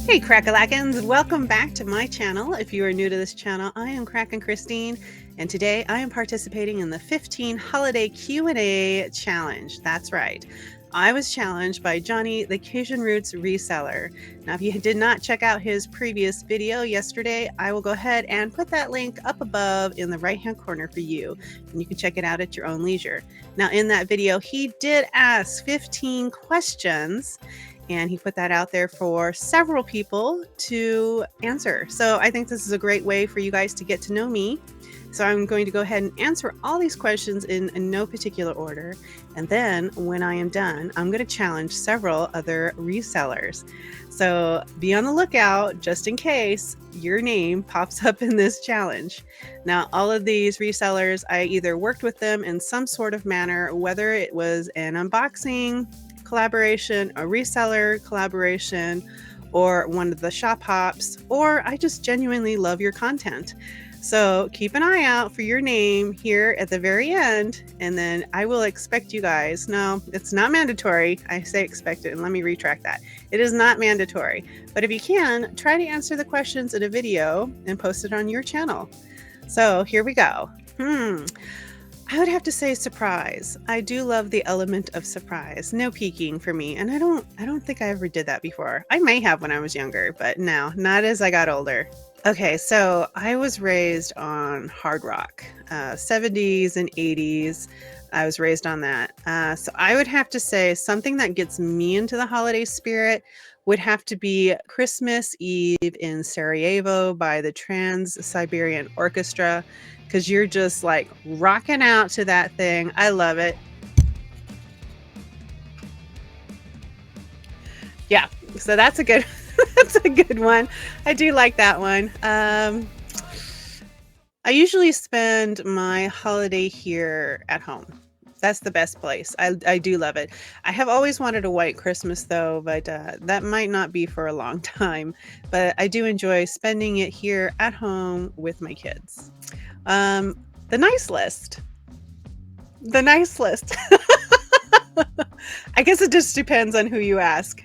Hey Crackalackins, welcome back to my channel. If you are new to this channel, I am Crackin' Christine, and today I am participating in the 15 Holiday Q&A Challenge. That's right. I was challenged by Johnny, the Cajun Roots reseller. Now, if you did not check out his previous video yesterday, I will go ahead and put that link up above in the right-hand corner for you, and you can check it out at your own leisure. Now, in that video, he did ask 15 questions, and he put that out there for several people to answer. So I think this is a great way for you guys to get to know me. So I'm going to go ahead and answer all these questions in no particular order. And then when I am done, I'm going to challenge several other resellers. So be on the lookout just in case your name pops up in this challenge. Now, all of these resellers, I either worked with them in some sort of manner, whether it was an unboxing collaboration, a reseller collaboration, or one of the shop hops, or I just genuinely love your content. So keep an eye out for your name here at the very end, and then I will expect you guys. No, it's not mandatory. I say expect it, and let me retract that. It is not mandatory, but if you can, try to answer the questions in a video and post it on your channel. So here we go. I would have to say surprise. I do love the element of surprise. No peeking for me, and I don't think I ever did that before. I may have when I was younger, but no, not as I got older. Okay, so I was raised on hard rock, 70s and 80s. I was raised on that. So I would have to say something that gets me into the holiday spirit would have to be Christmas Eve in Sarajevo by the Trans-Siberian Orchestra, because you're just like rocking out to that thing. I love it. Yeah, so that's a good that's a good one. I do like that one. I usually spend my holiday here at home. That's the best place. I do love it. I have always wanted a white Christmas though, but that might not be for a long time. But I do enjoy spending it here at home with my kids. The nice list. The nice list. I guess it just depends on who you ask.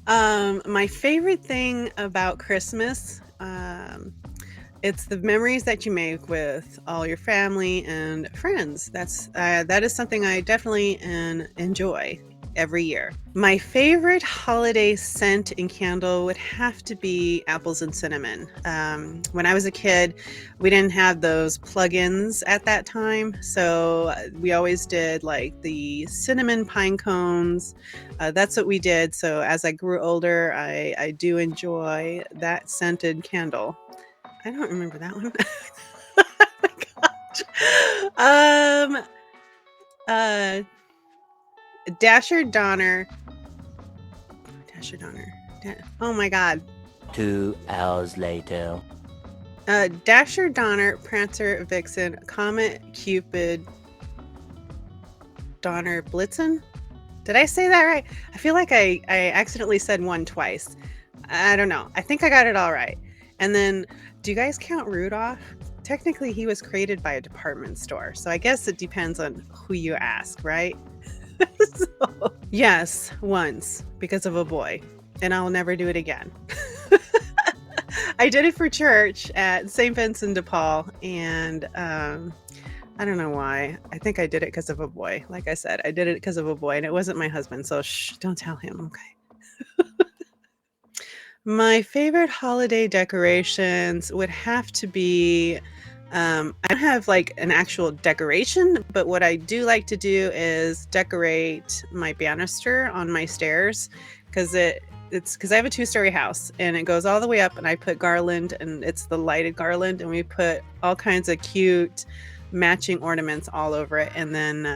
My favorite thing about Christmas, it's the memories that you make with all your family and friends. That is something I definitely enjoy every year. My favorite holiday scent and candle would have to be apples and cinnamon. When I was a kid, we didn't have those plugins at that time, so we always did like the cinnamon pine cones. That's what we did. So as I grew older, I do enjoy that scented candle. I don't remember that one. Oh my gosh. Dasher Donner. Oh my god. 2 hours later. Dasher, Donner, Prancer, Vixen, Comet, Cupid, Donner, Blitzen. Did I say that right? I feel like I accidentally said one twice. I don't know. I think I got it all right. And then, do you guys count Rudolph? Technically, he was created by a department store, so I guess it depends on who you ask, right? So, yes, once, because of a boy, and I'll never do it again. I did it for church at St. Vincent de Paul, and I don't know why. I think I did it because of a boy. Like I said, I did it because of a boy, and it wasn't my husband, so shh, don't tell him, okay? My favorite holiday decorations would have to be, I don't have like an actual decoration, but what I do like to do is decorate my banister on my stairs, because it's because I have a 2-story house and it goes all the way up, and I put garland, and it's the lighted garland, and we put all kinds of cute matching ornaments all over it, and then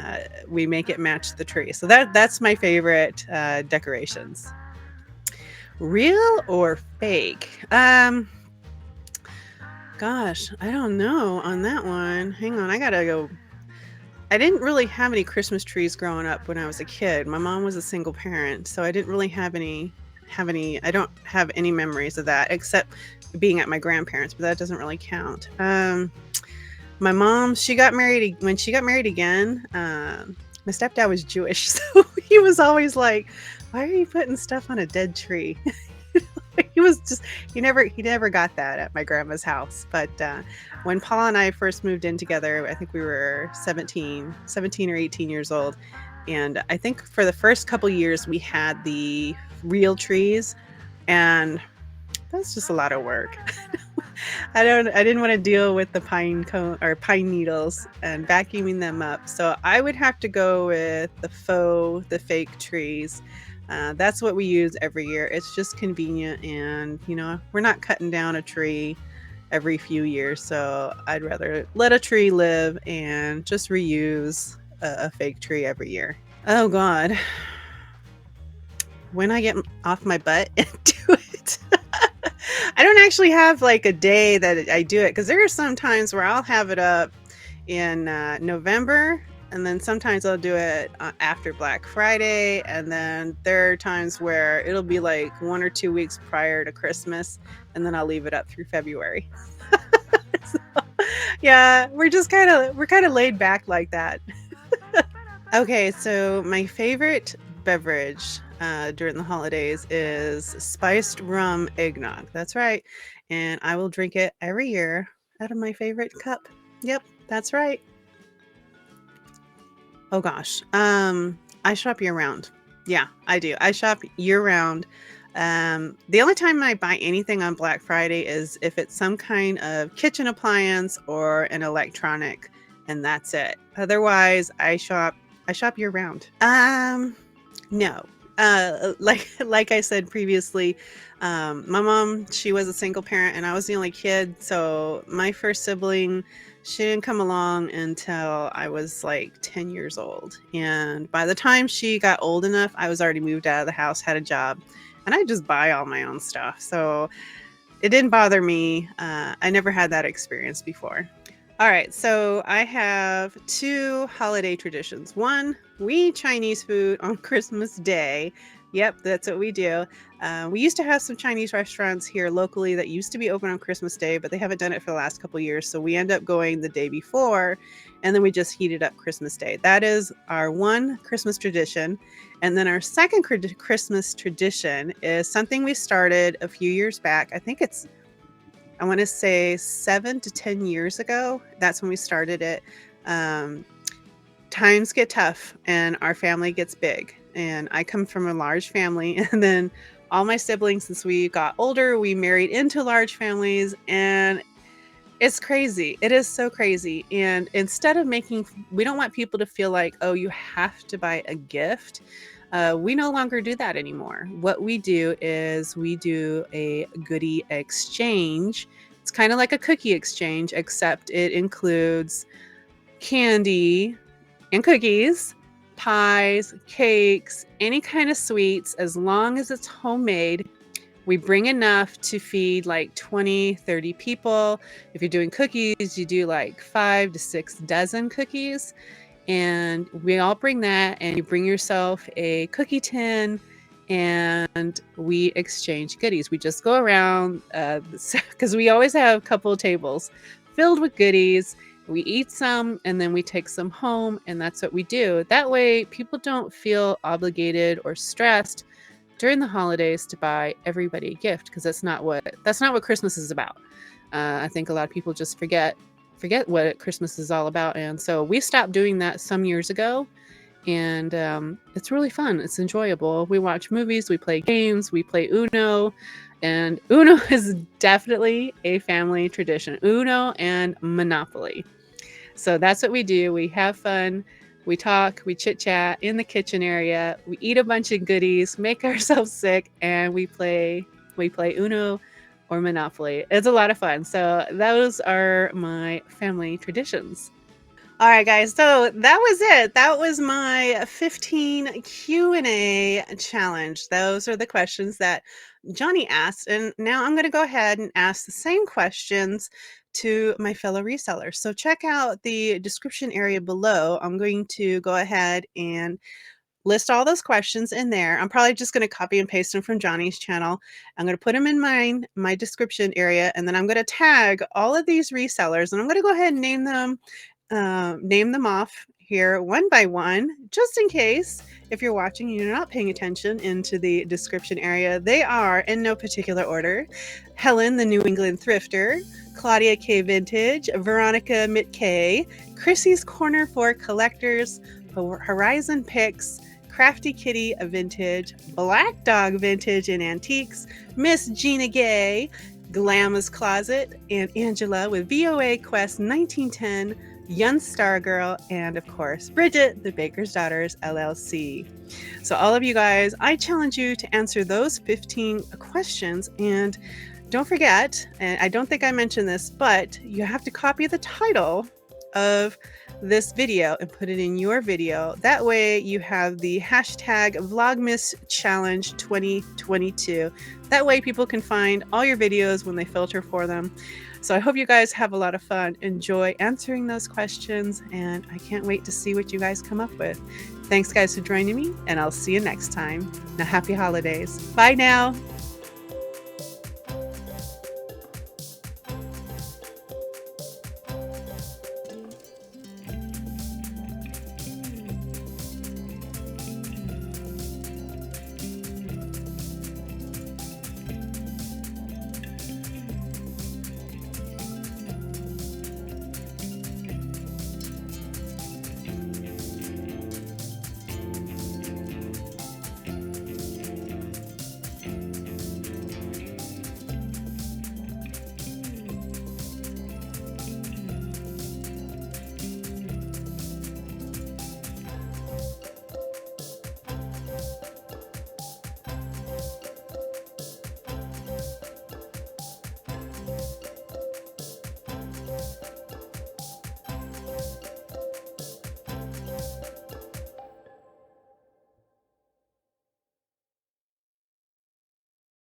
we make it match the tree. So that's my favorite decorations. Real or fake? Gosh, I don't know on that one. Hang on, I gotta go. I didn't really have any Christmas trees growing up when I was a kid. My mom was a single parent, so I didn't really have any. I don't have any memories of that except being at my grandparents, but that doesn't really count. My mom, when she got married again, my stepdad was Jewish, so he was always like, "Why are you putting stuff on a dead tree?" He never got that at my grandma's house. But when Paul and I first moved in together, I think we were 17 or 18 years old. And I think for the first couple years we had the real trees, and that's just a lot of work. I didn't want to deal with the pine cone or pine needles and vacuuming them up. So I would have to go with the fake trees. That's what we use every year. It's just convenient, and we're not cutting down a tree every few years. So I'd rather let a tree live and just reuse a fake tree every year. Oh God, when I get off my butt and do it. I don't actually have like a day that I do it, because there are some times where I'll have it up in November, and then sometimes I'll do it after Black Friday, and then there are times where it'll be like 1 or 2 weeks prior to Christmas, and then I'll leave it up through February. So, yeah, we're kind of laid back like that. Okay, so my favorite beverage during the holidays is spiced rum eggnog. That's right. And I will drink it every year out of my favorite cup. Yep, that's right. Oh gosh. I shop year round. Yeah, I do. I shop year round. The only time I buy anything on Black Friday is if it's some kind of kitchen appliance or an electronic, and that's it. Otherwise, I shop year round. No. Like I said previously, my mom, she was a single parent and I was the only kid. So my first sibling, she didn't come along until I was like 10 years old. And by the time she got old enough, I was already moved out of the house, had a job, and I just buy all my own stuff. So it didn't bother me. I never had that experience before. All right, so I have two holiday traditions. One, we eat Chinese food on Christmas Day. Yep, that's what we do. We used to have some Chinese restaurants here locally that used to be open on Christmas Day, but they haven't done it for the last couple years. So we end up going the day before, and then we just heat it up Christmas Day. That is our one Christmas tradition. And then our second Christmas tradition is something we started a few years back. I want to say 7 to 10 years ago. That's when we started it. Times get tough and our family gets big. And I come from a large family. And then all my siblings, since we got older, we married into large families. And it's crazy. It is so crazy. And instead of we don't want people to feel like, oh, you have to buy a gift. We no longer do that anymore. What we do is we do a goodie exchange. It's kind of like a cookie exchange, except it includes candy and cookies, pies, cakes, any kind of sweets, as long as it's homemade. We bring enough to feed like 20, 30 people. If you're doing cookies, you do like 5 to 6 dozen cookies. And we all bring that, and you bring yourself a cookie tin, and we exchange goodies. We just go around because we always have a couple of tables filled with goodies. We eat some, and then we take some home, and that's what we do. That way, people don't feel obligated or stressed during the holidays to buy everybody a gift, because that's not what Christmas is about. I think a lot of people just forget what Christmas is all about. And so we stopped doing that some years ago, and it's really fun. It's enjoyable. We watch movies, we play games, we play Uno, and Uno is definitely a family tradition. Uno and Monopoly. So that's what we do. We have fun. We talk, we chit chat in the kitchen area. We eat a bunch of goodies, make ourselves sick, and we play Uno or Monopoly. It's a lot of fun. So those are my family traditions. All right, guys. So that was it. That was my 15 Q&A challenge. Those are the questions that Johnny asked. And now I'm going to go ahead and ask the same questions to my fellow resellers. So check out the description area below. I'm going to go ahead and list all those questions in there. I'm probably just going to copy and paste them from Johnny's channel. I'm going to put them in my description area, and then I'm going to tag all of these resellers, and I'm going to go ahead and name them name them off here one by one, just in case if you're watching and you're not paying attention into the description area. They are, in no particular order: Helen, the New England Thrifter; Claudia K. Vintage; Veronica McKay; Chrissy's Corner for Collectors; Horizon Picks; Crafty Kitty Vintage; Black Dog Vintage and Antiques; Miss Gina Gay; Glamma's Closet; and Angela with VOA Quest 1910, Young Star Girl, and of course, Bridget, the Baker's Daughters LLC. So all of you guys, I challenge you to answer those 15 questions. And don't forget, and I don't think I mentioned this, but you have to copy the title of this video and put it in your video. That way you have the hashtag Vlogmas Challenge 2022. That way people can find all your videos when they filter for them. So I hope you guys have a lot of fun. Enjoy answering those questions, and I can't wait to see what you guys come up with. Thanks guys for joining me, and I'll see you next time. Now, happy holidays. Bye now.